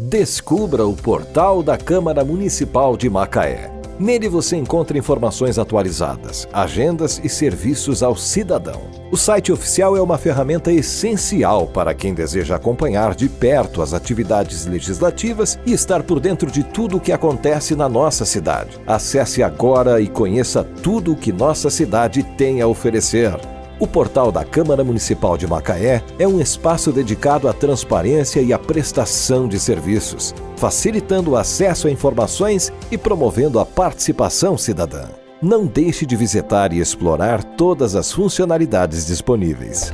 Descubra o portal da Câmara Municipal de Macaé. Nele você encontra informações atualizadas, agendas e serviços ao cidadão. O site oficial é uma ferramenta essencial para quem deseja acompanhar de perto as atividades legislativas e estar por dentro de tudo o que acontece na nossa cidade. Acesse agora e conheça tudo o que nossa cidade tem a oferecer. O portal da Câmara Municipal de Macaé é um espaço dedicado à transparência e à prestação de serviços, facilitando o acesso a informações e promovendo a participação cidadã. Não deixe de visitar e explorar todas as funcionalidades disponíveis.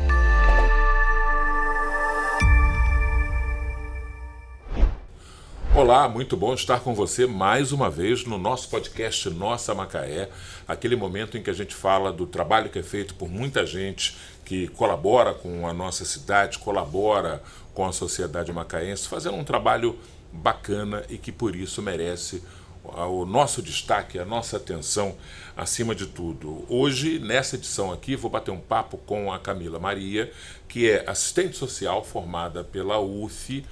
Olá, muito bom estar com você mais uma vez no nosso podcast Nossa Macaé, aquele momento em que a gente fala do trabalho que é feito por muita gente que colabora com a nossa cidade, colabora com a sociedade macaense, fazendo um trabalho bacana e que por isso merece o nosso destaque, a nossa atenção acima de tudo. Hoje, nessa edição aqui, vou bater um papo com a Camila Maria, que é assistente social formada pela UF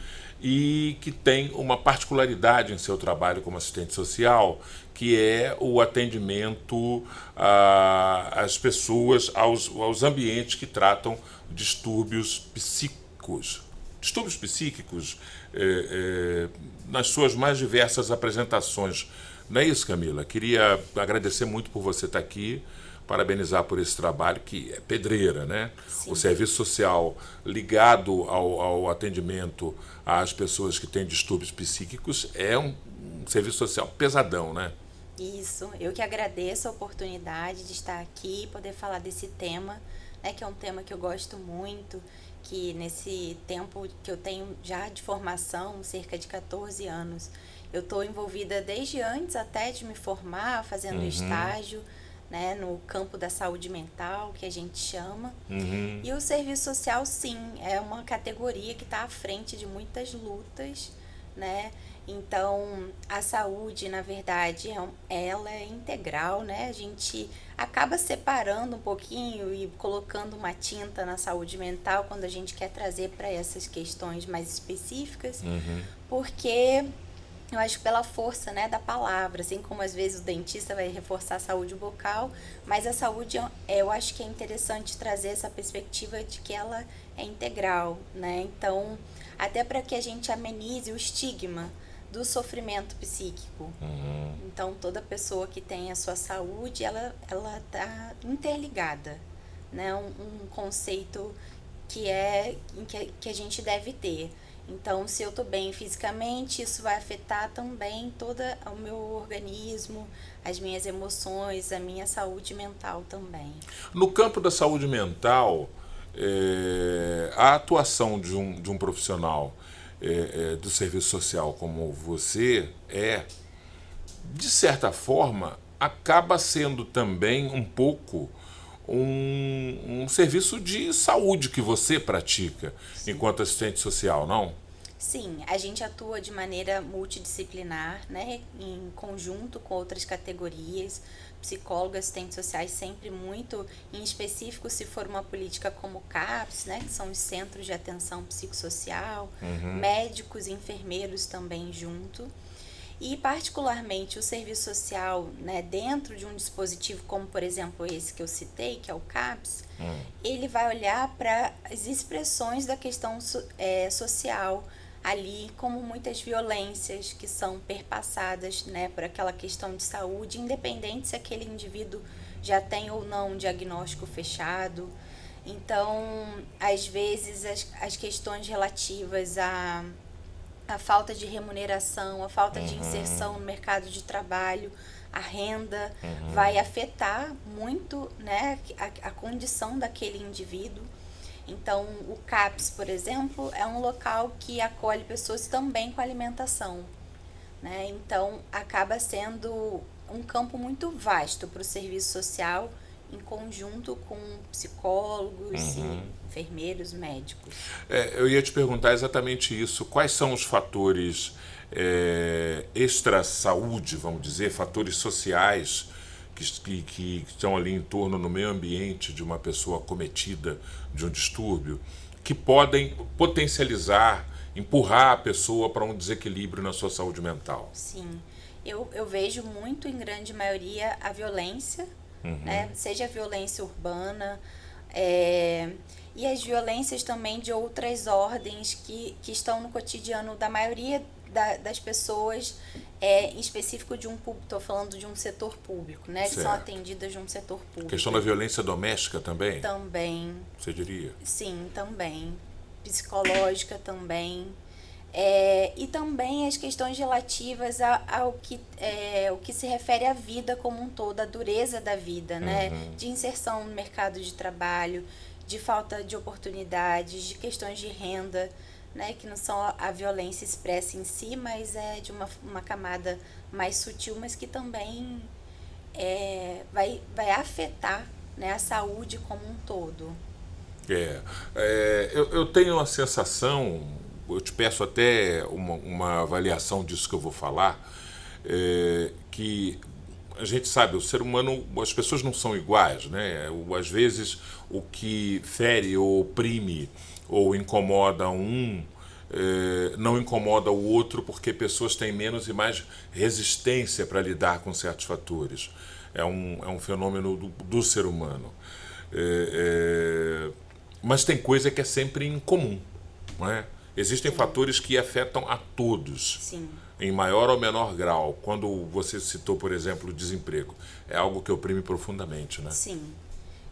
e que tem uma particularidade em seu trabalho como assistente social, que é o atendimento às pessoas, aos ambientes que tratam distúrbios psíquicos. Distúrbios psíquicos nas suas mais diversas apresentações. Não é isso, Camila? Queria agradecer muito por você estar aqui, parabenizar por esse trabalho, que é pedreira, né? Sim. O serviço social ligado ao atendimento às pessoas que têm distúrbios psíquicos é um serviço social pesadão, né? Isso, eu que agradeço a oportunidade de estar aqui e poder falar desse tema, né, que é um tema que eu gosto muito, que nesse tempo que eu tenho já de formação, cerca de 14 anos, eu estou envolvida desde antes até de me formar, fazendo estágio, né, no campo da saúde mental, que a gente chama. E o serviço social, sim, é uma categoria que está à frente de muitas lutas, né? Então, a saúde, na verdade, ela é integral, né? A gente acaba separando um pouquinho e colocando uma tinta na saúde mental quando a gente quer trazer para essas questões mais específicas, porque eu acho que pela força, né, da palavra, assim como às vezes o dentista vai reforçar a saúde bucal, mas a saúde, eu acho que é interessante trazer essa perspectiva de que ela é integral, né? Então, até para que a gente amenize o estigma do sofrimento psíquico. Então, toda pessoa que tem a sua saúde, ela está interligada, né? Um conceito que a gente deve ter. Então, se eu estou bem fisicamente, isso vai afetar também todo o meu organismo, as minhas emoções, a minha saúde mental também. No campo da saúde mental, a atuação de um profissional do serviço social como você de certa forma, acaba sendo também um pouco um serviço de saúde que você pratica. Sim. Enquanto assistente social, não? Sim, a gente atua de maneira multidisciplinar, né, em conjunto com outras categorias, psicólogos, assistentes sociais, sempre muito em específico se for uma política como o CAPS, né, que são os Centros de Atenção Psicossocial, médicos e enfermeiros também junto. E, particularmente, o serviço social, né, dentro de um dispositivo como, por exemplo, esse que eu citei, que é o CAPS, ele vai olhar para as expressões da questão social ali, como muitas violências que são perpassadas, né, por aquela questão de saúde, independente se aquele indivíduo já tem ou não um diagnóstico fechado. Então, às vezes, as questões relativas a falta de remuneração, a falta de inserção no mercado de trabalho, a renda, vai afetar muito, né, a condição daquele indivíduo. Então, o CAPS, por exemplo, é um local que acolhe pessoas também com alimentação, né? Então, acaba sendo um campo muito vasto para o serviço social, em conjunto com psicólogos e enfermeiros, médicos. Eu ia te perguntar exatamente isso. Quais são os fatores extra-saúde, vamos dizer, fatores sociais que estão ali em torno no meio ambiente de uma pessoa acometida de um distúrbio, que podem potencializar empurrar a pessoa para um desequilíbrio na sua saúde mental? Sim, eu vejo muito, em grande maioria, a violência, né? Seja a violência urbana, e as violências também de outras ordens que estão no cotidiano da maioria das pessoas, em específico de um público, estou falando de um setor público, né? Que são atendidas de um setor público. Questão da violência doméstica também? Também. Você diria? Sim, também. Psicológica também. E também as questões relativas ao que se refere à vida como um todo, a dureza da vida, né? De inserção no mercado de trabalho, de falta de oportunidades, de questões de renda, né? Que não são a violência expressa em si, mas é de uma camada mais sutil, mas que também vai afetar, né, a saúde como um todo. Eu tenho a sensação, eu te peço até uma avaliação disso que eu vou falar, que a gente sabe, o ser humano, as pessoas não são iguais, né? Às vezes o que fere ou oprime ou incomoda não incomoda o outro, porque pessoas têm menos e mais resistência para lidar com certos fatores. É um fenômeno do ser humano. Mas tem coisa que é sempre incomum, não é? Existem fatores que afetam a todos. Sim. Em maior ou menor grau. Quando você citou, por exemplo, o desemprego, é algo que oprime profundamente, né? Sim,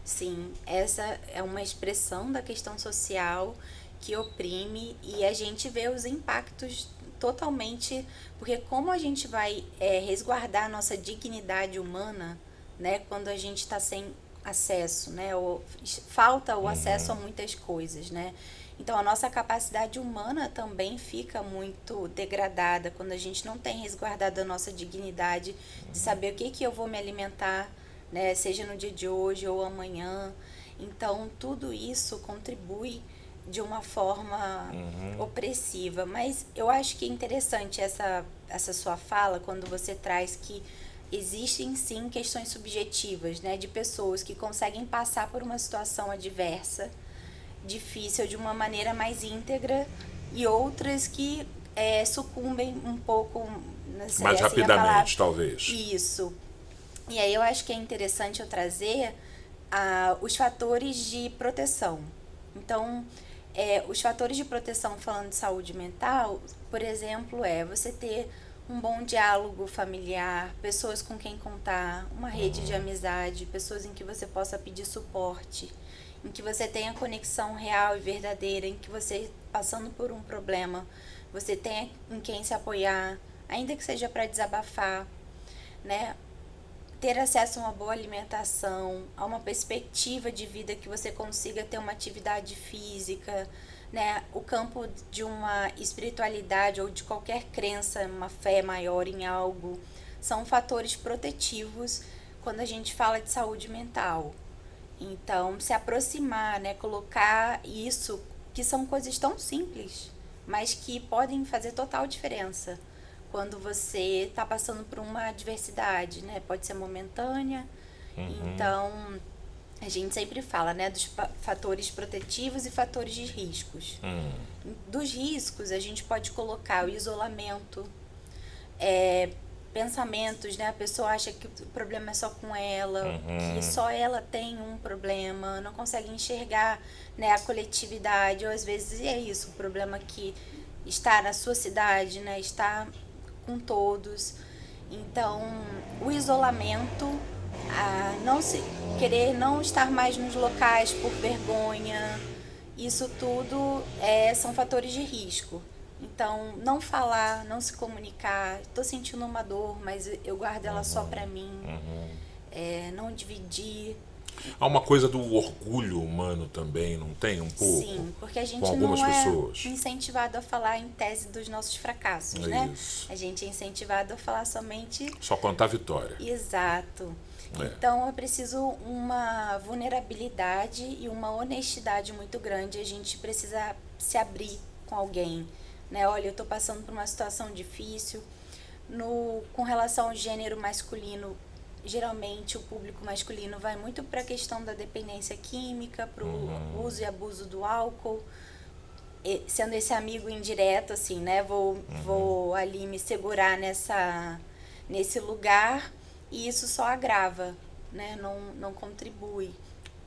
sim. Essa é uma expressão da questão social que oprime, e a gente vê os impactos totalmente, porque como a gente vai resguardar a nossa dignidade humana, né, quando a gente está sem acesso, né, ou falta o acesso a muitas coisas, né? Então a nossa capacidade humana também fica muito degradada quando a gente não tem resguardado a nossa dignidade de saber o que eu vou me alimentar, né, seja no dia de hoje ou amanhã. Então tudo isso contribui de uma forma opressiva. Mas eu acho que é interessante essa sua fala quando você traz que existem sim questões subjetivas, né, de pessoas que conseguem passar por uma situação adversa, difícil, de uma maneira mais íntegra, e outras que sucumbem um pouco, não sei, mais assim, rapidamente, talvez. Isso. E aí eu acho que é interessante eu trazer os fatores de proteção. Então, os fatores de proteção, falando de saúde mental, por exemplo, você ter um bom diálogo familiar, pessoas com quem contar, uma rede de amizade, pessoas em que você possa pedir suporte, em que você tenha conexão real e verdadeira, em que você, passando por um problema, você tenha em quem se apoiar, ainda que seja para desabafar, né? Ter acesso a uma boa alimentação, a uma perspectiva de vida que você consiga ter uma atividade física, né? O campo de uma espiritualidade ou de qualquer crença, uma fé maior em algo, são fatores protetivos quando a gente fala de saúde mental. Então, se aproximar, né? Colocar isso, que são coisas tão simples, mas que podem fazer total diferença quando você está passando por uma adversidade, né? Pode ser momentânea. Então, a gente sempre fala, né, dos fatores protetivos e fatores de riscos. Dos riscos, a gente pode colocar o isolamento, pensamentos, né? A pessoa acha que o problema é só com ela, que só ela tem um problema, não consegue enxergar, né, a coletividade, ou às vezes é isso, o problema que está na sua cidade, né, está com todos. Então, o isolamento, querer não estar mais nos locais por vergonha, isso tudo são fatores de risco. Então, não falar, não se comunicar, estou sentindo uma dor, mas eu guardo ela só para mim, não dividir. Há uma coisa do orgulho humano também, não tem um pouco? Sim, porque a gente com algumas não pessoas. Incentivado a falar em tese dos nossos fracassos, né? A gente é incentivado a falar somente... Só contar a vitória. Exato. Então, é preciso uma vulnerabilidade e uma honestidade muito grande. A gente precisa se abrir com alguém, né? Olha, eu estou passando por uma situação difícil. Com relação ao gênero masculino, geralmente o público masculino vai muito para a questão da dependência química, para o uso e abuso do álcool. sendo esse amigo indireto, assim, né? Vou ali me segurar nesse lugar e isso só agrava, né? Não contribui.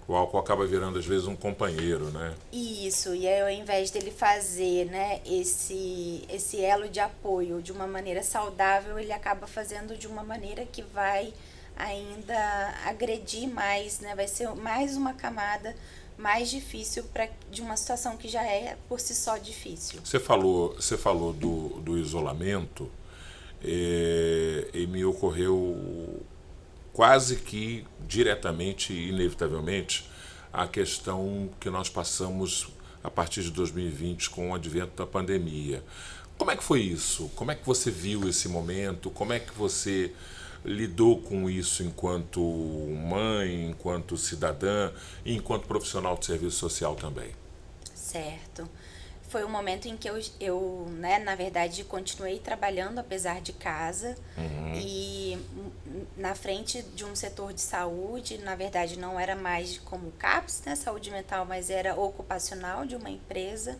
O álcool acaba virando, às vezes, um companheiro, né? Isso, e aí ao invés dele fazer, né, esse elo de apoio de uma maneira saudável, ele acaba fazendo de uma maneira que vai ainda agredir mais, né? Vai ser mais uma camada mais difícil de uma situação que já é por si só difícil. Você falou do isolamento, e me ocorreu quase que diretamente e inevitavelmente a questão que nós passamos a partir de 2020 com o advento da pandemia. Como é que foi isso? Como é que você viu esse momento? Como é que você lidou com isso enquanto mãe, enquanto cidadã e enquanto profissional de serviço social também? Certo. Foi um momento em que eu né, na verdade, continuei trabalhando apesar de casa e na frente de um setor de saúde, na verdade não era mais como CAPS, né, saúde mental, mas era ocupacional de uma empresa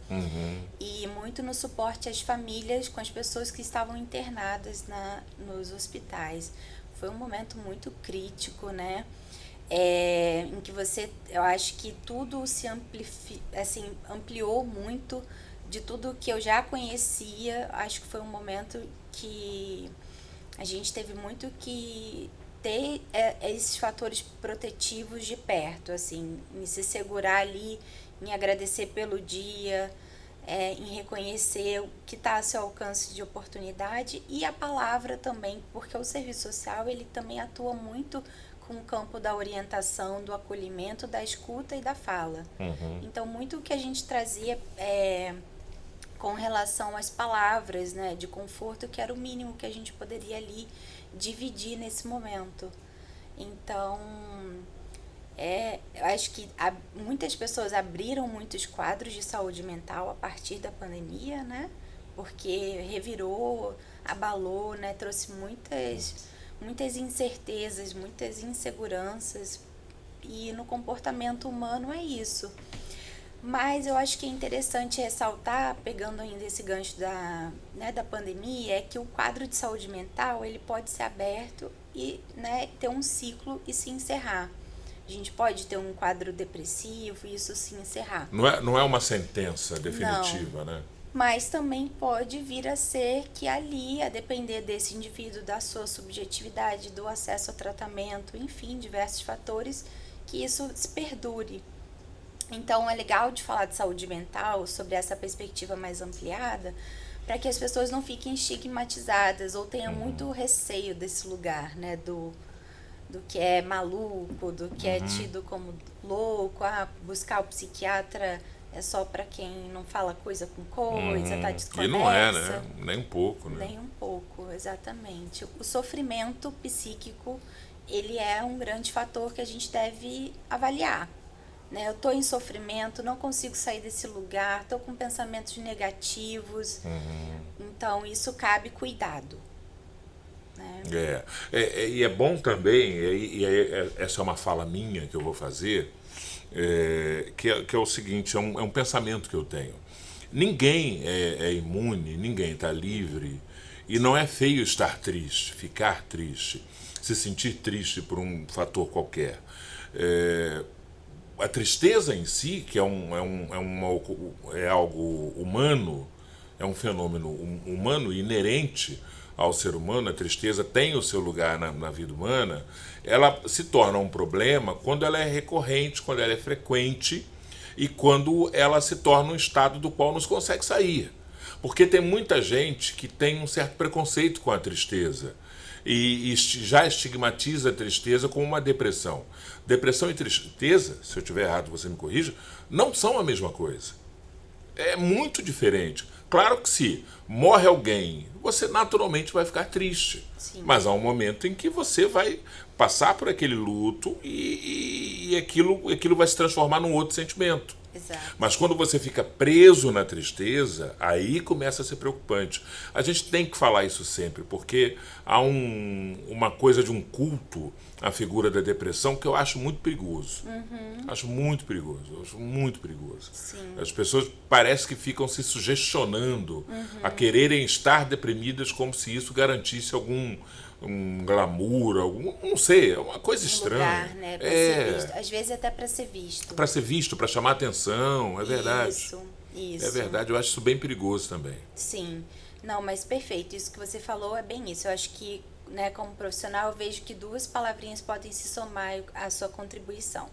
e muito no suporte às famílias com as pessoas que estavam internadas nos hospitais. Foi um momento muito crítico, né? Em que eu acho que tudo se ampliou muito de tudo que eu já conhecia. Acho que foi um momento que a gente teve muito que ter esses fatores protetivos de perto, assim, em se segurar ali, em agradecer pelo dia, em reconhecer o que está a seu alcance de oportunidade e a palavra também, porque o serviço social ele também atua muito com o campo da orientação, do acolhimento, da escuta e da fala. Então, muito o que a gente trazia com relação às palavras, né, de conforto, que era o mínimo que a gente poderia ali dividir nesse momento. Então, eu acho que muitas pessoas abriram muitos quadros de saúde mental a partir da pandemia, né, porque revirou, abalou, né, trouxe muitas incertezas, muitas inseguranças, e no comportamento humano é isso. Mas eu acho que é interessante ressaltar, pegando ainda esse gancho da pandemia, é que o quadro de saúde mental ele pode ser aberto e, né, ter um ciclo e se encerrar. A gente pode ter um quadro depressivo e isso se encerrar. Não é uma sentença definitiva, não. Né? Mas também pode vir a ser que ali, a depender desse indivíduo, da sua subjetividade, do acesso ao tratamento, enfim, diversos fatores, que isso se perdure. Então, é legal de falar de saúde mental sobre essa perspectiva mais ampliada, para que as pessoas não fiquem estigmatizadas ou tenham muito receio desse lugar, né, do que é maluco, do que é tido como louco, buscar o psiquiatra é só para quem não fala coisa com coisa, tá desconexa. E não é, né? Nem um pouco, né? Nem um pouco, exatamente. O sofrimento psíquico, ele é um grande fator que a gente deve avaliar. Né? Eu tô em sofrimento, não consigo sair desse lugar, tô com pensamentos negativos. Então, isso cabe cuidado. Né? E é bom também, essa é uma fala minha que eu vou fazer, que é o seguinte, é um pensamento que eu tenho. Ninguém é imune, ninguém está livre, e não é feio estar triste, ficar triste, se sentir triste por um fator qualquer. A tristeza em si, que é algo humano, é um fenômeno humano inerente ao ser humano, a tristeza tem o seu lugar na vida humana, ela se torna um problema quando ela é recorrente, quando ela é frequente e quando ela se torna um estado do qual não se consegue sair. Porque tem muita gente que tem um certo preconceito com a tristeza e já estigmatiza a tristeza como uma depressão. Depressão e tristeza, se eu estiver errado você me corrija, não são a mesma coisa. É muito diferente. Claro que se morre alguém, você naturalmente vai ficar triste. Sim. Mas há um momento em que você vai passar por aquele luto e aquilo vai se transformar num outro sentimento. Exato. Mas quando você fica preso na tristeza, aí começa a ser preocupante. A gente tem que falar isso sempre, porque há uma coisa de um culto à figura da depressão que eu acho muito perigoso. Acho muito perigoso, acho muito perigoso. Sim. As pessoas parece que ficam se sugestionando a quererem estar deprimidas como se isso garantisse algum glamour, não sei, é uma coisa estranha. Lugar, né? Pra ser visto. Às vezes até para ser visto. Para ser visto, para chamar atenção, é verdade. Isso. É verdade, eu acho isso bem perigoso também. Sim. Não, mas perfeito. Isso que você falou é bem isso. Eu acho que, né, como profissional, eu vejo que 2 palavrinhas podem se somar à sua contribuição,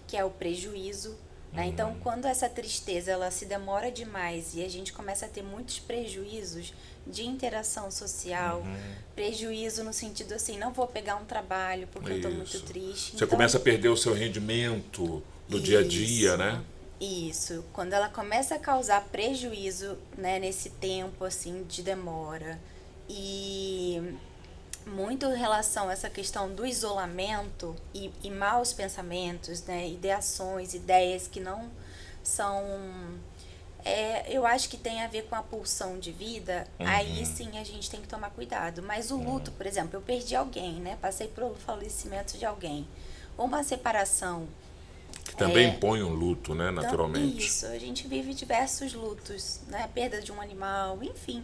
que é o prejuízo. Né? Então, quando essa tristeza ela se demora demais e a gente começa a ter muitos prejuízos de interação social, prejuízo no sentido assim, não vou pegar um trabalho porque eu estou muito triste. Você começa a perder o seu rendimento do dia a dia, né? Isso. Quando ela começa a causar prejuízo, né, nesse tempo assim de demora e muito em relação a essa questão do isolamento e maus pensamentos, né, ideações, ideias que não são... eu acho que tem a ver com a pulsão de vida, aí sim a gente tem que tomar cuidado. Mas o luto, por exemplo, eu perdi alguém, né, passei pelo falecimento de alguém. Uma separação... Que também impõe um luto, né, naturalmente. Isso, a gente vive diversos lutos, né, a perda de um animal, enfim...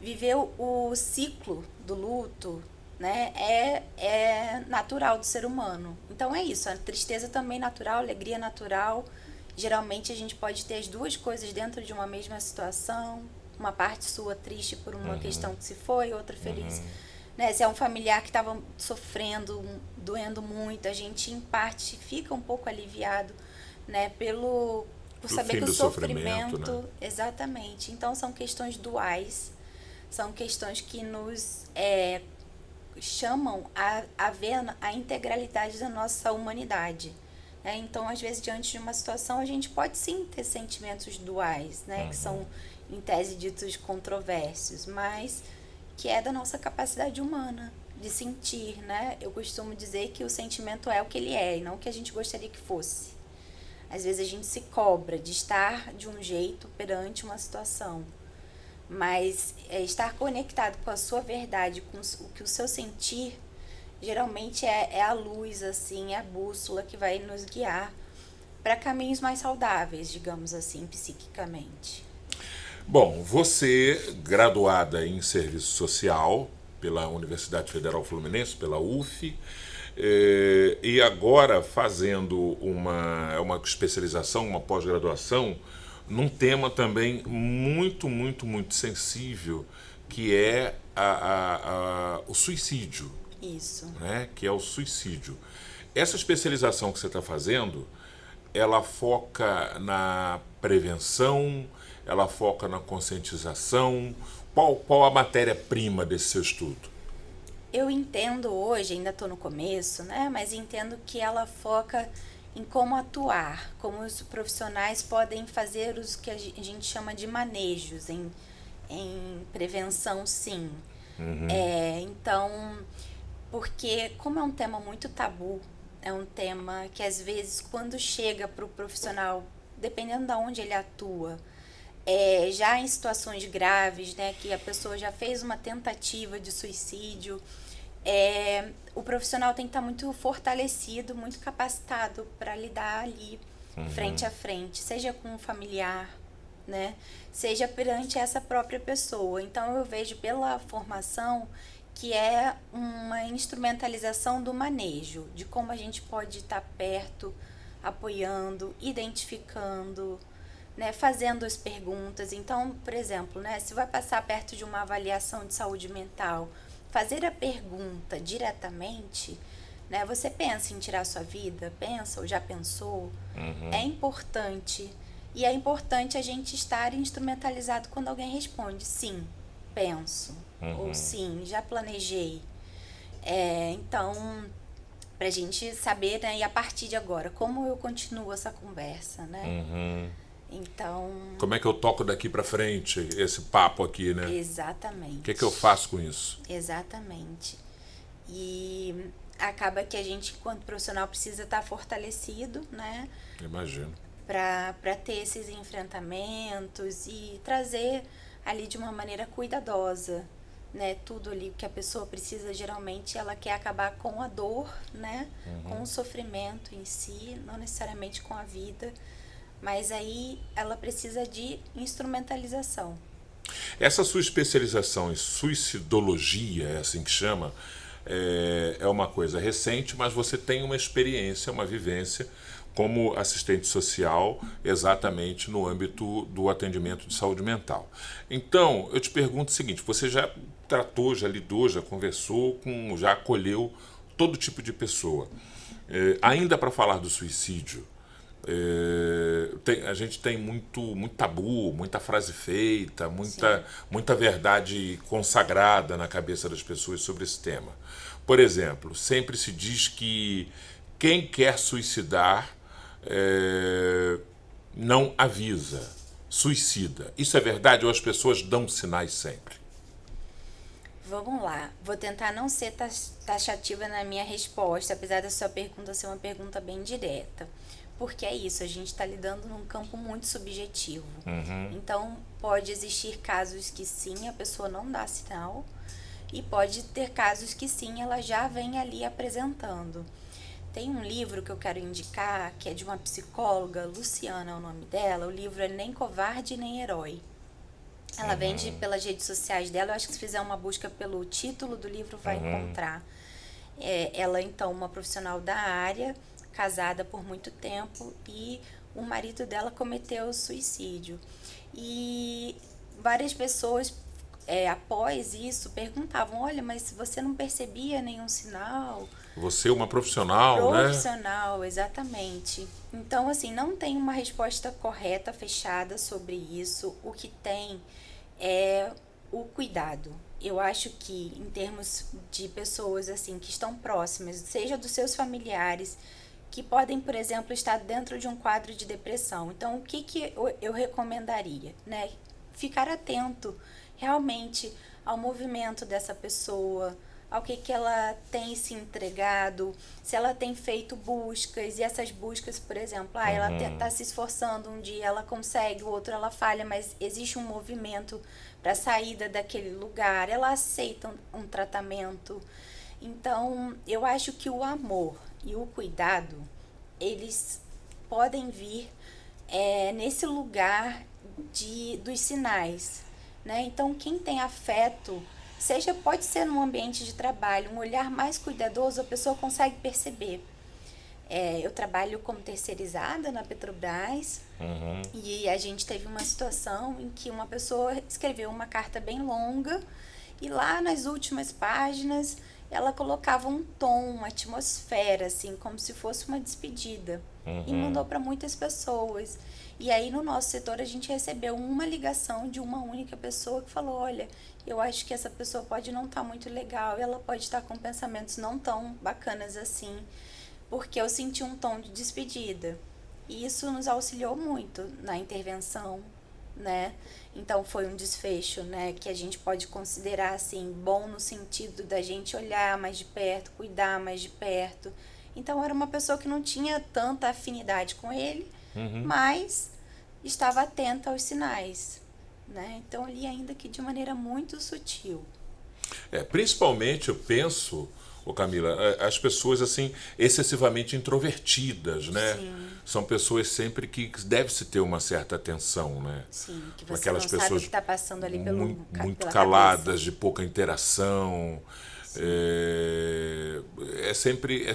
Viver o ciclo do luto, né, é natural do ser humano. Então é isso, a tristeza também é natural, a alegria é natural. Geralmente a gente pode ter as 2 coisas dentro de uma mesma situação. Uma parte sua triste por uma questão que se foi, outra feliz. Né, se é um familiar que estava sofrendo, doendo muito, a gente em parte fica um pouco aliviado, né, por saber que o sofrimento... Né? Exatamente. Então são questões duais. São questões que nos chamam a ver a integralidade da nossa humanidade. Né? Então, às vezes, diante de uma situação, a gente pode sim ter sentimentos duais, né? Que são, em tese, ditos controversos, mas que é da nossa capacidade humana de sentir. Né? Eu costumo dizer que o sentimento é o que ele é e não o que a gente gostaria que fosse. Às vezes, a gente se cobra de estar de um jeito perante uma situação. Mas estar conectado com a sua verdade, com o que o seu sentir, geralmente é a luz, assim, é a bússola que vai nos guiar para caminhos mais saudáveis, digamos assim, psiquicamente. Bom, você, graduada em Serviço Social pela Universidade Federal Fluminense, pela UF, e agora fazendo uma especialização, uma pós-graduação, num tema também muito, muito, muito sensível, que é o suicídio. Isso. Né? Que é o suicídio. Essa especialização que você está fazendo, ela foca na prevenção, ela foca na conscientização. Qual a matéria-prima desse seu estudo? Eu entendo hoje, ainda estou no começo, né? Mas entendo que ela foca em como atuar, como os profissionais podem fazer os que a gente chama de manejos, em prevenção, sim. Então, porque como é um tema muito tabu, é um tema que às vezes quando chega para o profissional, dependendo de onde ele atua, já em situações graves, né, que a pessoa já fez uma tentativa de suicídio, o profissional tem que estar muito fortalecido, muito capacitado para lidar ali frente a frente, seja com um familiar, né, seja perante essa própria pessoa. Então eu vejo pela formação que é uma instrumentalização do manejo, de como a gente pode estar perto, apoiando, identificando, né, fazendo as perguntas. Então, por exemplo, né, se vai passar perto de uma avaliação de saúde mental, fazer a pergunta diretamente, né, você pensa em tirar sua vida? Pensa ou já pensou? É importante. E é importante a gente estar instrumentalizado quando alguém responde sim, penso, ou sim, já planejei. Então, pra gente saber, né, e a partir de agora, como eu continuo essa conversa, né? Então... Como é que eu toco daqui pra frente esse papo aqui, né? Exatamente. O que eu faço com isso? Exatamente. E acaba que a gente, enquanto profissional, precisa estar fortalecido, né? Imagino. para ter esses enfrentamentos e trazer ali de uma maneira cuidadosa, né? Tudo ali que a pessoa precisa, geralmente ela quer acabar com a dor, né? Com o sofrimento em si, não necessariamente com a vida, mas aí ela precisa de instrumentalização. Essa sua especialização em suicidologia, é assim que chama, é uma coisa recente, mas você tem uma experiência, uma vivência como assistente social exatamente no âmbito do atendimento de saúde mental. Então, eu te pergunto o seguinte, você já tratou, já lidou, já conversou, já acolheu todo tipo de pessoa. Ainda para falar do suicídio, a gente tem muito tabu, muita frase feita, muita verdade consagrada na cabeça das pessoas sobre esse tema. Por exemplo, sempre se diz que quem quer suicidar não avisa, suicida. Isso é verdade ou as pessoas dão sinais sempre? Vamos lá, vou tentar não ser taxativa na minha resposta, apesar da sua pergunta ser uma pergunta bem direta. Porque é isso, a gente está lidando num campo muito subjetivo. Então, pode existir casos que sim, a pessoa não dá sinal, e pode ter casos que sim, ela já vem ali apresentando. Tem um livro que eu quero indicar, que é de uma psicóloga, Luciana é o nome dela, o livro é Nem Covarde Nem Herói. Ela vende pelas redes sociais dela, eu acho que se fizer uma busca pelo título do livro vai encontrar. Ela, então, uma profissional da área, casada por muito tempo, e o marido dela cometeu suicídio. E várias pessoas, após isso, perguntavam, olha, mas você não percebia nenhum sinal? Você é uma profissional, né? Profissional, exatamente. Então, assim, não tem uma resposta correta, fechada sobre isso. O que tem é o cuidado. Eu acho que, em termos de pessoas, assim, que estão próximas, seja dos seus familiares, que podem, por exemplo, estar dentro de um quadro de depressão. Então, o que eu recomendaria, né? Ficar atento realmente ao movimento dessa pessoa, ao que ela tem se entregado, se ela tem feito buscas, e essas buscas, por exemplo, ela está se esforçando, um dia ela consegue, o outro ela falha, mas existe um movimento para a saída daquele lugar, ela aceita um tratamento. Então, eu acho que o amor e o cuidado, eles podem vir nesse lugar dos sinais, né? Então, quem tem afeto, pode ser num ambiente de trabalho, um olhar mais cuidadoso, a pessoa consegue perceber. Eu trabalho como terceirizada na Petrobras, e a gente teve uma situação em que uma pessoa escreveu uma carta bem longa, e lá nas últimas páginas ela colocava um tom, uma atmosfera, assim, como se fosse uma despedida. E mandou para muitas pessoas. E aí, no nosso setor, a gente recebeu uma ligação de uma única pessoa que falou, olha, eu acho que essa pessoa pode não estar muito legal, ela pode estar com pensamentos não tão bacanas assim, porque eu senti um tom de despedida. E isso nos auxiliou muito na intervenção, né? Então foi um desfecho, né, que a gente pode considerar assim bom no sentido da gente olhar mais de perto, cuidar mais de perto. Então era uma pessoa que não tinha tanta afinidade com ele, mas estava atenta aos sinais, né? Então ali ainda que de maneira muito sutil. Principalmente eu penso, Camila, as pessoas assim excessivamente introvertidas, né? Sim. São pessoas sempre que deve-se ter uma certa atenção, né? Sim, que você aquelas não pessoas sabe o que está passando ali muito pela caladas, cabeça. de pouca interação. Sempre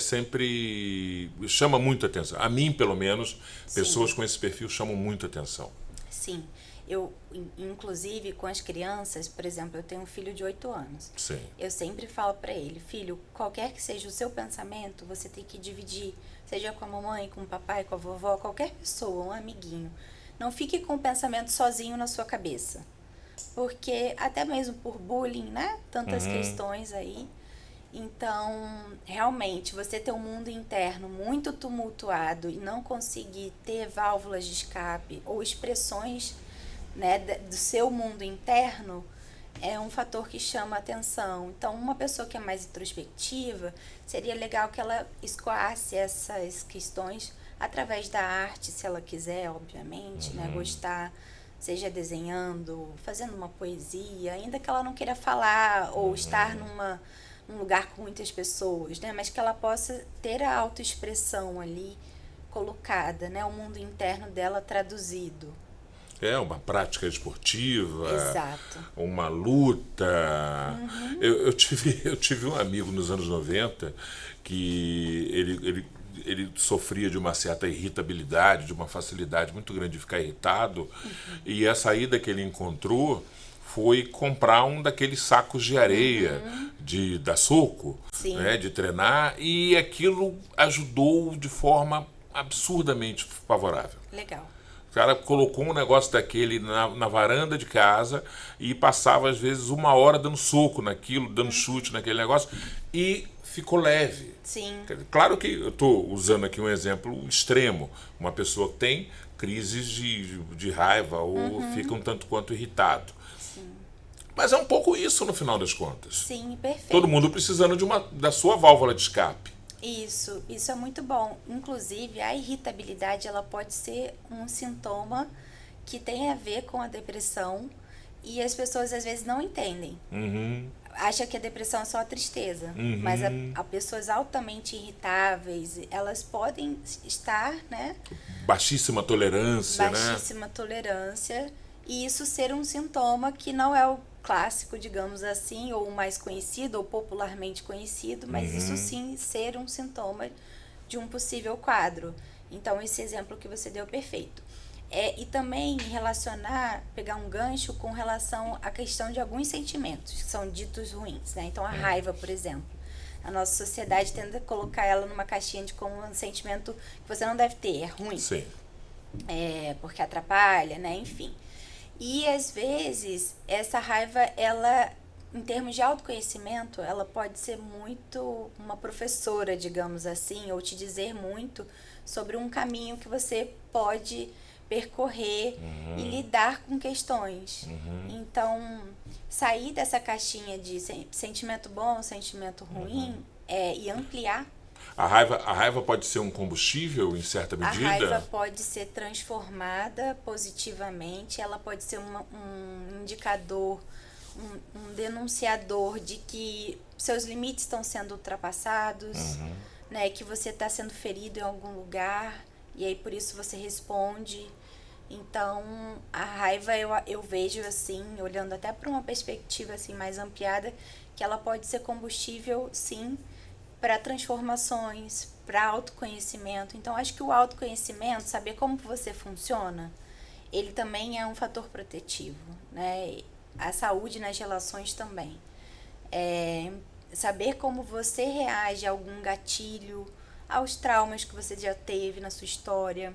chama muita atenção. A mim, pelo menos, pessoas com esse perfil chamam muita atenção. Sim. Eu, inclusive, com as crianças, por exemplo, eu tenho um filho de 8 anos. Sim. Eu sempre falo para ele, filho, qualquer que seja o seu pensamento, você tem que dividir, seja com a mamãe, com o papai, com a vovó, qualquer pessoa, um amiguinho. Não fique com o pensamento sozinho na sua cabeça. Porque, até mesmo por bullying, né? Tantas questões aí. Então, realmente, você ter um mundo interno muito tumultuado e não conseguir ter válvulas de escape ou expressões, né, do seu mundo interno é um fator que chama a atenção. Então, uma pessoa que é mais introspectiva, seria legal que ela escoasse essas questões através da arte, se ela quiser, obviamente, né? Gostar, seja desenhando, fazendo uma poesia, ainda que ela não queira falar ou estar num lugar com muitas pessoas, né? Mas que ela possa ter a autoexpressão ali colocada, né? O mundo interno dela traduzido. Uma prática esportiva, Exato. uma luta. Eu tive um amigo nos anos 90 que ele sofria de uma certa irritabilidade, de uma facilidade muito grande de ficar irritado, e a saída que ele encontrou foi comprar um daqueles sacos de areia da Soco, né, de treinar, e aquilo ajudou de forma absurdamente favorável. Legal. O cara colocou um negócio daquele na varanda de casa e passava, às vezes, 1 hora dando soco naquilo, dando chute naquele negócio, e ficou leve. Sim. Claro que eu estou usando aqui um exemplo extremo. Uma pessoa que tem crises de raiva ou fica um tanto quanto irritado. Sim. Mas é um pouco isso no final das contas. Sim, perfeito. Todo mundo precisando da sua válvula de escape. Isso é muito bom. Inclusive, a irritabilidade, ela pode ser um sintoma que tem a ver com a depressão e as pessoas às vezes não entendem. Acham que a depressão é só a tristeza, mas a pessoas altamente irritáveis, elas podem estar, né? Baixíssima tolerância, Baixíssima tolerância, e isso ser um sintoma que não é o clássico, digamos assim, ou o mais conhecido, ou popularmente conhecido, mas isso sim ser um sintoma de um possível quadro. Então, esse exemplo que você deu é perfeito. E também relacionar, pegar um gancho com relação à questão de alguns sentimentos que são ditos ruins, né? Então, a raiva, por exemplo. A nossa sociedade tenta colocar ela numa caixinha de como um sentimento que você não deve ter, é ruim. Sim. Porque atrapalha, né? Enfim. E, às vezes, essa raiva, ela, em termos de autoconhecimento, ela pode ser muito uma professora, digamos assim, ou te dizer muito sobre um caminho que você pode percorrer e lidar com questões. Então, sair dessa caixinha de sentimento bom, sentimento ruim, e ampliar. A raiva pode ser um combustível, em certa medida? A raiva pode ser transformada positivamente, ela pode ser um indicador, um denunciador de que seus limites estão sendo ultrapassados, né, que você está sendo ferido em algum lugar, e aí por isso você responde. Então, a raiva eu vejo assim, olhando até para uma perspectiva assim, mais ampliada, que ela pode ser combustível, sim, para transformações, para autoconhecimento. Então, acho que o autoconhecimento, saber como você funciona, ele também é um fator protetivo, né? A saúde nas relações também. Saber como você reage a algum gatilho, aos traumas que você já teve na sua história.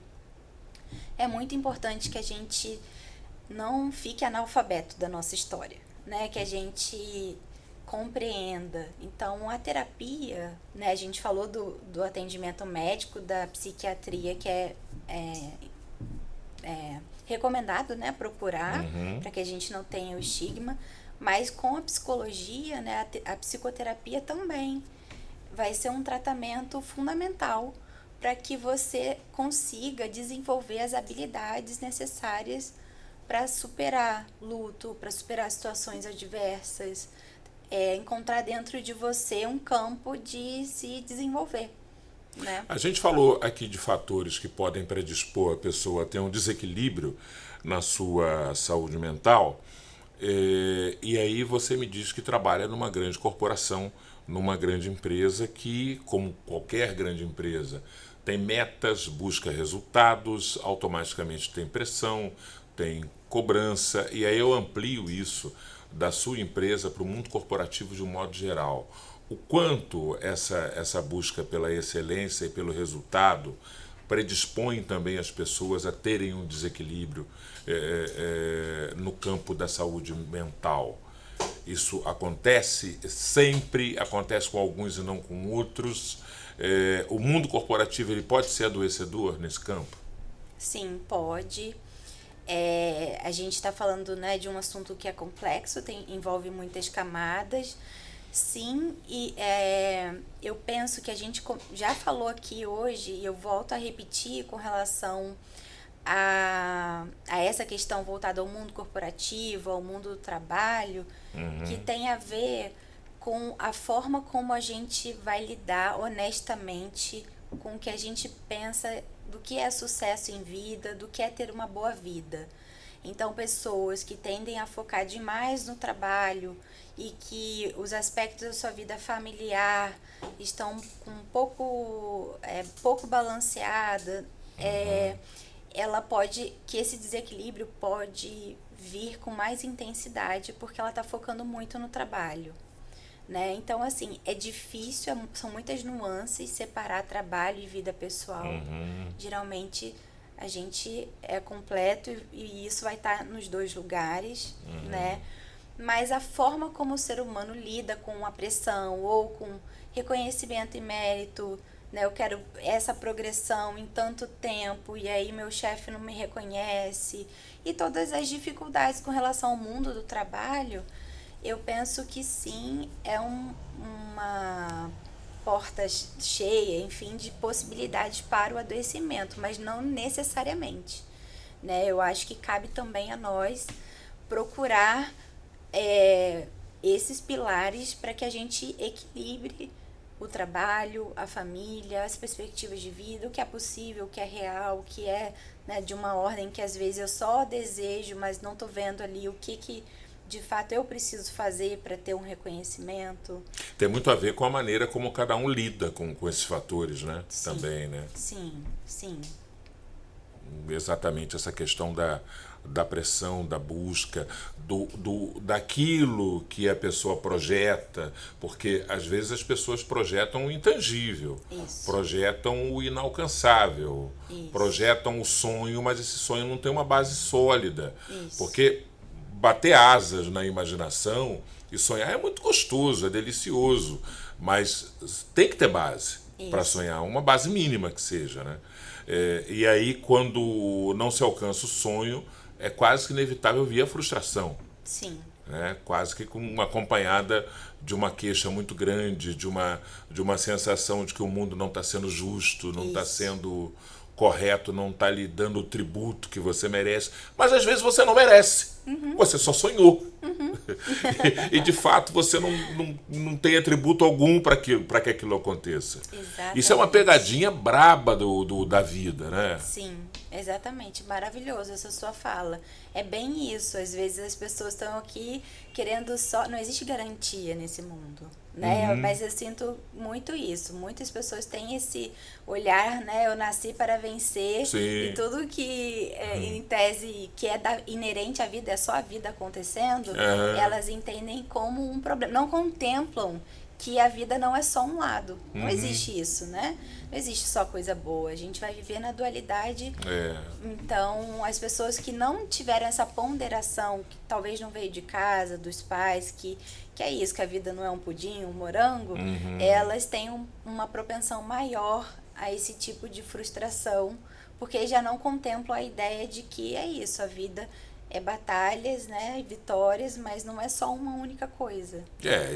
É muito importante que a gente não fique analfabeto da nossa história, né? Que a gente compreenda. Então, a terapia, né? A gente falou do atendimento médico, da psiquiatria, que é recomendado, né? Procurar, para que a gente não tenha o estigma. Mas com a psicologia, né? A psicoterapia também vai ser um tratamento fundamental para que você consiga desenvolver as habilidades necessárias para superar luto, para superar situações adversas, encontrar dentro de você um campo de se desenvolver, né? A gente falou aqui de fatores que podem predispor a pessoa a ter um desequilíbrio na sua saúde mental, e aí você me diz que trabalha numa grande corporação, numa grande empresa que, como qualquer grande empresa, tem metas, busca resultados, automaticamente tem pressão, tem cobrança, e aí eu amplio isso da sua empresa para o mundo corporativo de um modo geral. O quanto essa busca pela excelência e pelo resultado predispõe também as pessoas a terem um desequilíbrio no campo da saúde mental. Isso acontece sempre, acontece com alguns e não com outros. O mundo corporativo ele pode ser adoecedor nesse campo? Sim, pode. A gente está falando, né, de um assunto que é complexo, envolve muitas camadas. Sim, e eu penso que a gente já falou aqui hoje, e eu volto a repetir com relação a essa questão voltada ao mundo corporativo, ao mundo do trabalho, que tem a ver com a forma como a gente vai lidar honestamente com o que a gente pensa do que é sucesso em vida, do que é ter uma boa vida. Então, pessoas que tendem a focar demais no trabalho e que os aspectos da sua vida familiar estão com pouco balanceada, ela pode, que esse desequilíbrio pode vir com mais intensidade porque ela está focando muito no trabalho, né? Então, assim, é difícil, são muitas nuances separar trabalho e vida pessoal. Geralmente a gente é completo e isso vai estar nos dois lugares, né? Mas a forma como o ser humano lida com a pressão ou com reconhecimento e mérito, né? Eu quero essa progressão em tanto tempo e aí meu chefe não me reconhece, e todas as dificuldades com relação ao mundo do trabalho, eu penso que sim, é uma porta cheia, enfim, de possibilidades para o adoecimento, mas não necessariamente, né? Eu acho que cabe também a nós procurar esses pilares para que a gente equilibre o trabalho, a família, as perspectivas de vida, o que é possível, o que é real, o que é, né, de uma ordem que às vezes eu só desejo, mas não estou vendo ali o que de fato eu preciso fazer para ter um reconhecimento. Tem muito a ver com a maneira como cada um lida com esses fatores, né? Sim, também, né? Sim. Exatamente essa questão da pressão, da busca, daquilo que a pessoa projeta, porque às vezes as pessoas projetam o intangível, projetam o inalcançável, projetam o sonho, mas esse sonho não tem uma base sólida, porque bater asas na imaginação e sonhar é muito gostoso, é delicioso, mas tem que ter base para sonhar, uma base mínima que seja, né? E aí, quando não se alcança o sonho, é quase que inevitável vir a frustração. Sim. Né? Quase que acompanhada de uma queixa muito grande, de uma sensação de que o mundo não está sendo justo, não está sendo correto, não está lhe dando o tributo que você merece. Mas às vezes você não merece. Você só sonhou. E de fato você não tem atributo algum para que aquilo aconteça. Exatamente. Isso é uma pegadinha braba da vida, né? Sim, exatamente. Maravilhoso essa sua fala. É bem isso. Às vezes as pessoas estão aqui querendo só... Não existe garantia nesse mundo, né? Mas eu sinto muito isso. Muitas pessoas têm esse olhar, né? Eu nasci para vencer. Sim. E tudo que, em tese, que é inerente à vida, é só a vida acontecendo, elas entendem como um problema. Não contemplam que a vida não é só um lado. Não existe isso, né? Não existe só coisa boa. A gente vai viver na dualidade. Então, as pessoas que não tiveram essa ponderação, que talvez não veio de casa, dos pais, que é isso, que a vida não é um pudim, um morango, elas têm uma propensão maior a esse tipo de frustração, porque já não contemplam a ideia de que é isso, a vida é batalhas, né, vitórias, mas não é só uma única coisa.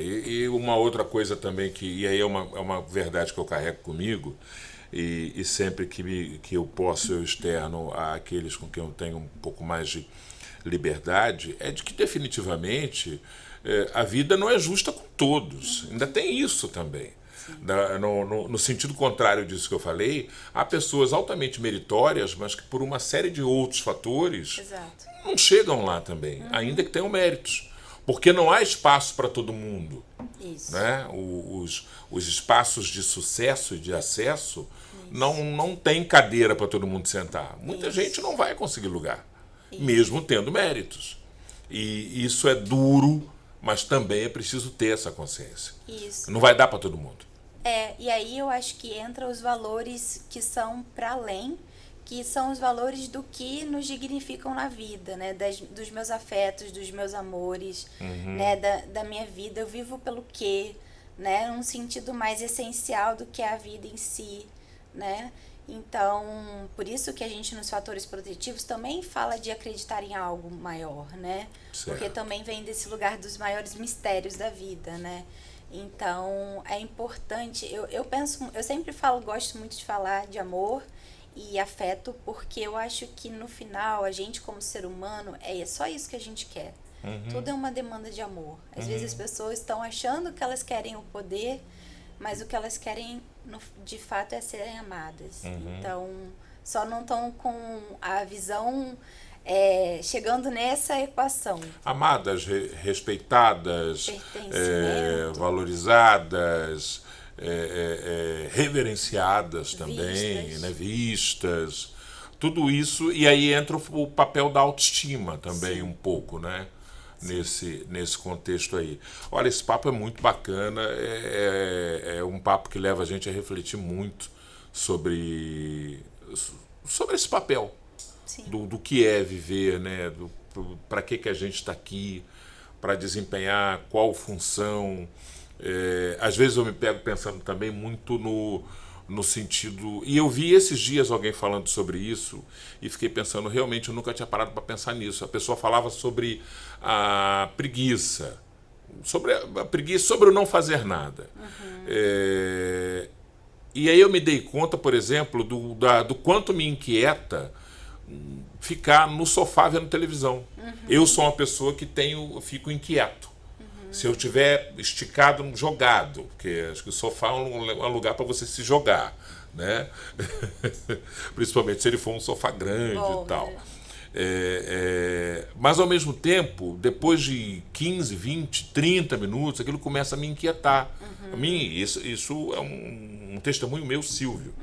E uma outra coisa também, e aí é uma verdade que eu carrego comigo, e sempre que eu posso, eu externo àqueles com quem eu tenho um pouco mais de liberdade, é de que definitivamente a vida não é justa com todos. Ainda tem isso também. No sentido contrário disso que eu falei, há pessoas altamente meritórias, mas que por uma série de outros fatores não chegam lá também, ainda que tenham méritos. Porque não há espaço para todo mundo. Né? Os espaços de sucesso e de acesso não tem cadeira para todo mundo sentar. Muita gente não vai conseguir lugar, mesmo tendo méritos. E isso é duro, mas também é preciso ter essa consciência. Não vai dar para todo mundo. E aí eu acho que entra os valores que são para além, que são os valores do que nos dignificam na vida, né? Dos meus afetos, dos meus amores, né? Da minha vida. Eu vivo pelo quê, né? Num sentido mais essencial do que a vida em si, né? Então, por isso que a gente nos fatores protetivos também fala de acreditar em algo maior, né? Certo. Porque também vem desse lugar dos maiores mistérios da vida, né? Então, é importante, eu penso, eu sempre falo, gosto muito de falar de amor e afeto, porque eu acho que no final, a gente como ser humano, é só isso que a gente quer. Tudo é uma demanda de amor. Às vezes as pessoas estão achando que elas querem o poder, mas o que elas querem, de fato, é serem amadas. Então, só não estão com a visão chegando nessa equação. Amadas, respeitadas, valorizadas, reverenciadas também, Vistas. né? Vistas. Tudo isso, e aí entra o papel da autoestima também. Sim. Um pouco, né? Nesse contexto aí. Olha, esse papo é muito bacana, é um papo que leva a gente a refletir muito sobre esse papel. Do que é viver, né? Para que a gente está aqui, para desempenhar qual função. Às vezes eu me pego pensando também muito no sentido... E eu vi esses dias alguém falando sobre isso e fiquei pensando, realmente eu nunca tinha parado para pensar nisso. A pessoa falava sobre a preguiça, sobre o não fazer nada. E aí eu me dei conta, por exemplo, do quanto me inquieta ficar no sofá vendo televisão. Eu sou uma pessoa que fico inquieto. Se eu estiver esticado, jogado, porque acho que o sofá é um lugar para você se jogar, né? Principalmente se ele for um sofá grande e tal. Mas ao mesmo tempo, depois de 15, 20, 30 minutos, aquilo começa a me inquietar. A mim, isso é um testemunho meu, Silvio.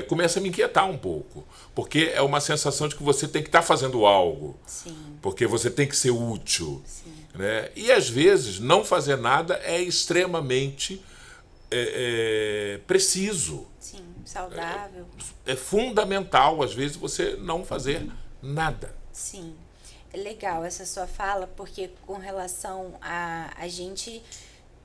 Começa a me inquietar um pouco, porque é uma sensação de que você tem que estar fazendo algo. Sim. Porque você tem que ser útil. Sim. Né? E às vezes não fazer nada é extremamente preciso. Sim, saudável. É fundamental, às vezes, você não fazer nada. Sim, é legal essa sua fala, porque com relação a gente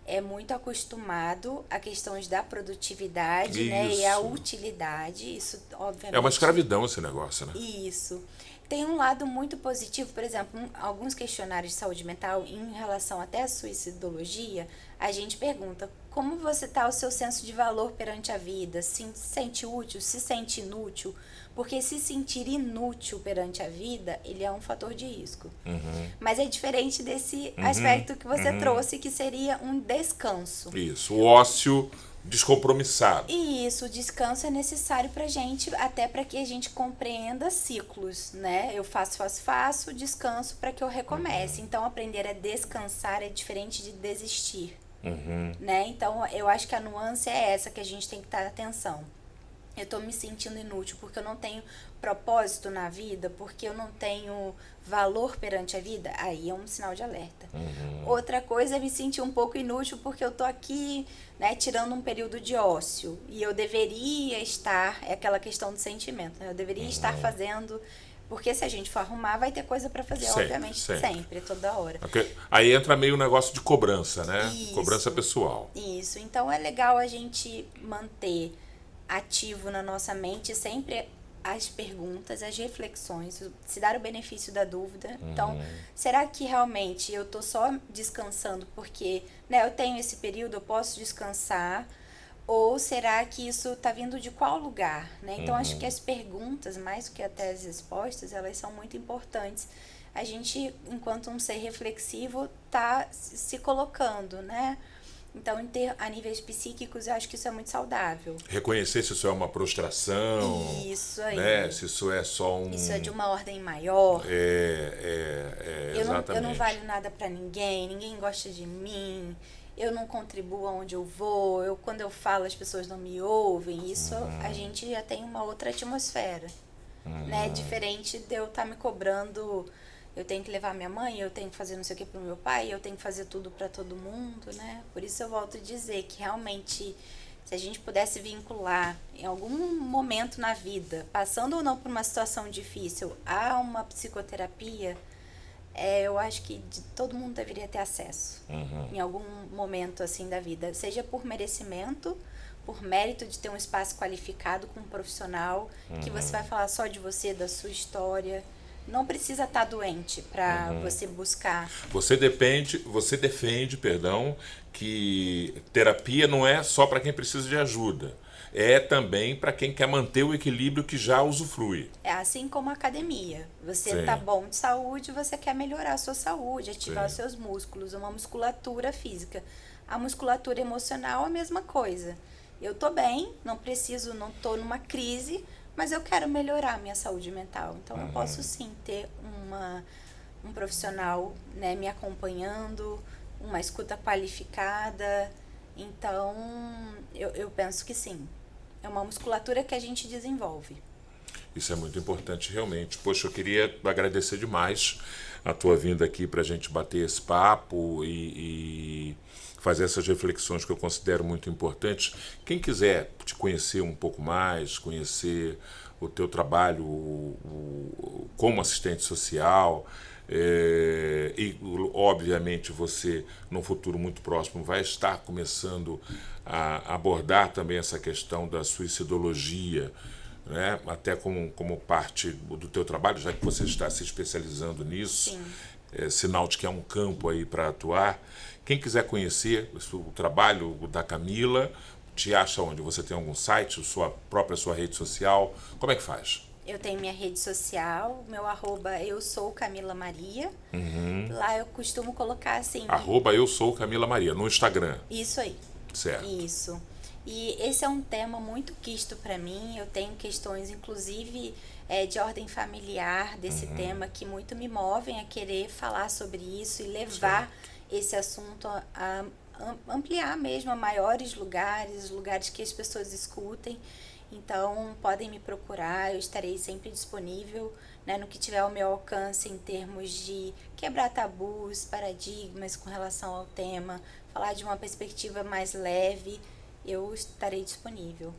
é muito acostumado a questões da produtividade, né, e a utilidade. Isso, obviamente... É uma escravidão esse negócio, né? Isso. Tem um lado muito positivo, por exemplo, alguns questionários de saúde mental, em relação até à suicidologia, a gente pergunta como você está o seu senso de valor perante a vida, se sente útil, se sente inútil, porque se sentir inútil perante a vida, ele é um fator de risco. Mas é diferente desse aspecto que você trouxe, que seria um descanso. Isso, o ócio descompromissado. E isso, o descanso é necessário pra gente, até para que a gente compreenda ciclos, né? Eu faço, descanso para que eu recomece. Então, aprender a descansar é diferente de desistir, né? Então, eu acho que a nuance é essa que a gente tem que dar atenção. Eu tô me sentindo inútil porque eu não tenho propósito na vida, porque eu não tenho valor perante a vida, aí é um sinal de alerta. Outra coisa é me sentir um pouco inútil porque eu tô aqui, né, tirando um período de ócio, e eu deveria estar, é aquela questão do sentimento, né? Eu deveria estar fazendo, porque se a gente for arrumar, vai ter coisa para fazer, obviamente, sempre, toda hora. Okay. Aí entra meio um negócio de cobrança, né? Isso, cobrança pessoal. Isso, então é legal a gente manter ativo na nossa mente sempre as perguntas, as reflexões, se dar o benefício da dúvida. Então, será que realmente eu tô só descansando porque, né, eu tenho esse período, eu posso descansar? Ou será que isso tá vindo de qual lugar, né? Então, acho que as perguntas, mais do que até as respostas, elas são muito importantes. A gente, enquanto um ser reflexivo, tá se colocando, né? Então, a níveis psíquicos, eu acho que isso é muito saudável. Reconhecer se isso é uma prostração. Isso aí. Né? Se isso é só um... Isso é de uma ordem maior. Exatamente. Eu não valho nada pra ninguém gosta de mim, eu não contribuo aonde eu vou, quando eu falo as pessoas não me ouvem. Isso a gente já tem uma outra atmosfera. Né? Diferente de eu estar me cobrando... Eu tenho que levar minha mãe, eu tenho que fazer não sei o que pro meu pai, eu tenho que fazer tudo para todo mundo, né? Por isso eu volto a dizer que realmente, se a gente pudesse vincular em algum momento na vida, passando ou não por uma situação difícil, a uma psicoterapia, eu acho que todo mundo deveria ter acesso. Em algum momento assim da vida, seja por merecimento, por mérito de ter um espaço qualificado com um profissional, que você vai falar só de você, da sua história, não precisa estar doente para você buscar. Você defende, que terapia não é só para quem precisa de ajuda. É também para quem quer manter o equilíbrio que já usufrui. É assim como a academia. Você tá bom de saúde, você quer melhorar a sua saúde, ativar os seus músculos, uma musculatura física. A musculatura emocional é a mesma coisa. Eu tô bem, não tô numa crise, mas eu quero melhorar a minha saúde mental. Então eu posso sim ter um profissional, né, me acompanhando, uma escuta qualificada. Então eu penso que sim. É uma musculatura que a gente desenvolve. Isso é muito importante, realmente. Poxa, eu queria agradecer demais a tua vinda aqui para a gente bater esse papo e fazer essas reflexões que eu considero muito importantes. Quem quiser te conhecer um pouco mais, conhecer o teu trabalho como assistente social, e obviamente você, num futuro muito próximo, vai estar começando a abordar também essa questão da suicidologia, né? Até como parte do teu trabalho, já que você está se especializando nisso. Sim. Sinal de que é um campo aí para atuar. Quem quiser conhecer o trabalho da Camila, te acha onde? Você tem algum site, sua rede social? Como é que faz? Eu tenho minha rede social, meu @ eu sou Camila Maria. Lá eu costumo colocar assim... @ eu sou Camila Maria, no Instagram. Isso aí. Certo. Isso. E esse é um tema muito quisto para mim. Eu tenho questões, inclusive, de ordem familiar desse tema que muito me movem a querer falar sobre isso e levar esse assunto a ampliar mesmo a maiores lugares que as pessoas escutem. Então, podem me procurar, eu estarei sempre disponível, né, no que tiver ao meu alcance em termos de quebrar tabus, paradigmas com relação ao tema, falar de uma perspectiva mais leve, eu estarei disponível.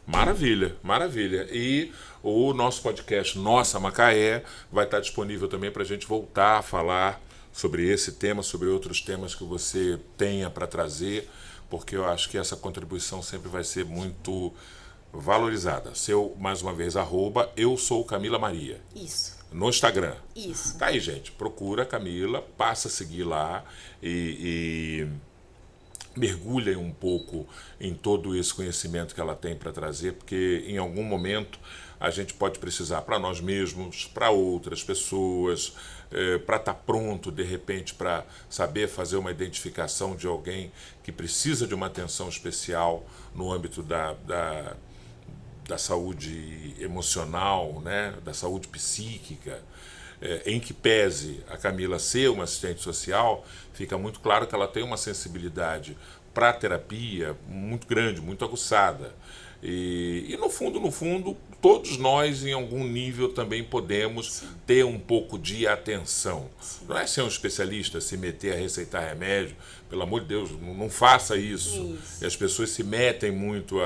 Maravilha, maravilha. E o nosso podcast Nossa Macaé vai estar disponível também para a gente voltar a falar sobre esse tema, sobre outros temas que você tenha para trazer, porque eu acho que essa contribuição sempre vai ser muito valorizada. Mais uma vez, @ eu sou Camila Maria. Isso. No Instagram. Isso. Tá aí, gente. Procura a Camila, passa a seguir lá e mergulhem um pouco em todo esse conhecimento que ela tem para trazer, porque em algum momento a gente pode precisar para nós mesmos, para outras pessoas, para estar pronto, de repente, para saber fazer uma identificação de alguém que precisa de uma atenção especial no âmbito da saúde emocional, né? Da saúde psíquica. Em que pese a Camila ser uma assistente social, fica muito claro que ela tem uma sensibilidade para a terapia muito grande, muito aguçada. E no fundo, todos nós, em algum nível, também podemos ter um pouco de atenção. Não é ser um especialista, se meter a receitar remédio, pelo amor de Deus, não faça isso. E as pessoas se metem muito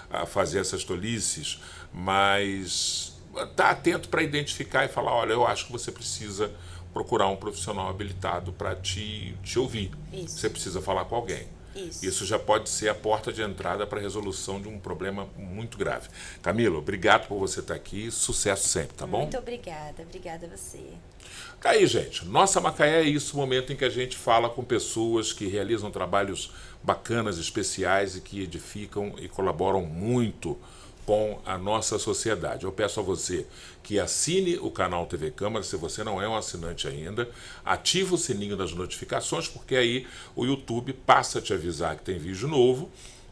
a fazer essas tolices, mas tá atento para identificar e falar, olha, eu acho que você precisa procurar um profissional habilitado para te ouvir. Você precisa falar com alguém. Isso já pode ser a porta de entrada para a resolução de um problema muito grave. Camila, obrigado por você estar aqui. Sucesso sempre, tá bom? Muito obrigada. Obrigada a você. Tá aí, gente. Nossa Macaé é isso, o momento em que a gente fala com pessoas que realizam trabalhos bacanas, especiais e que edificam e colaboram muito com a nossa sociedade. Eu peço a você que assine o canal TV Câmara, se você não é um assinante ainda, ativa o sininho das notificações, porque aí o YouTube passa a te avisar que tem vídeo novo.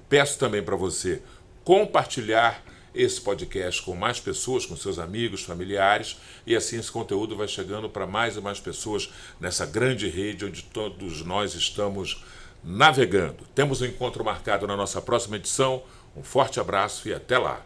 Peço também para você compartilhar esse podcast com mais pessoas, com seus amigos, familiares, e assim esse conteúdo vai chegando para mais e mais pessoas nessa grande rede onde todos nós estamos navegando. Temos um encontro marcado na nossa próxima edição. Um forte abraço e até lá!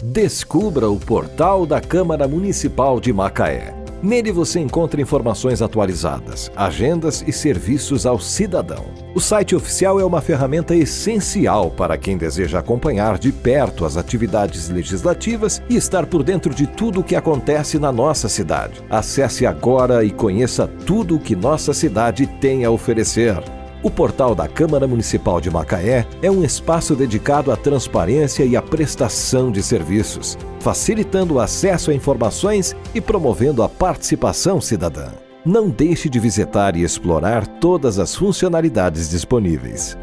Descubra o portal da Câmara Municipal de Macaé. Nele você encontra informações atualizadas, agendas e serviços ao cidadão. O site oficial é uma ferramenta essencial para quem deseja acompanhar de perto as atividades legislativas e estar por dentro de tudo o que acontece na nossa cidade. Acesse agora e conheça tudo o que nossa cidade tem a oferecer. O portal da Câmara Municipal de Macaé é um espaço dedicado à transparência e à prestação de serviços, facilitando o acesso a informações e promovendo a participação cidadã. Não deixe de visitar e explorar todas as funcionalidades disponíveis.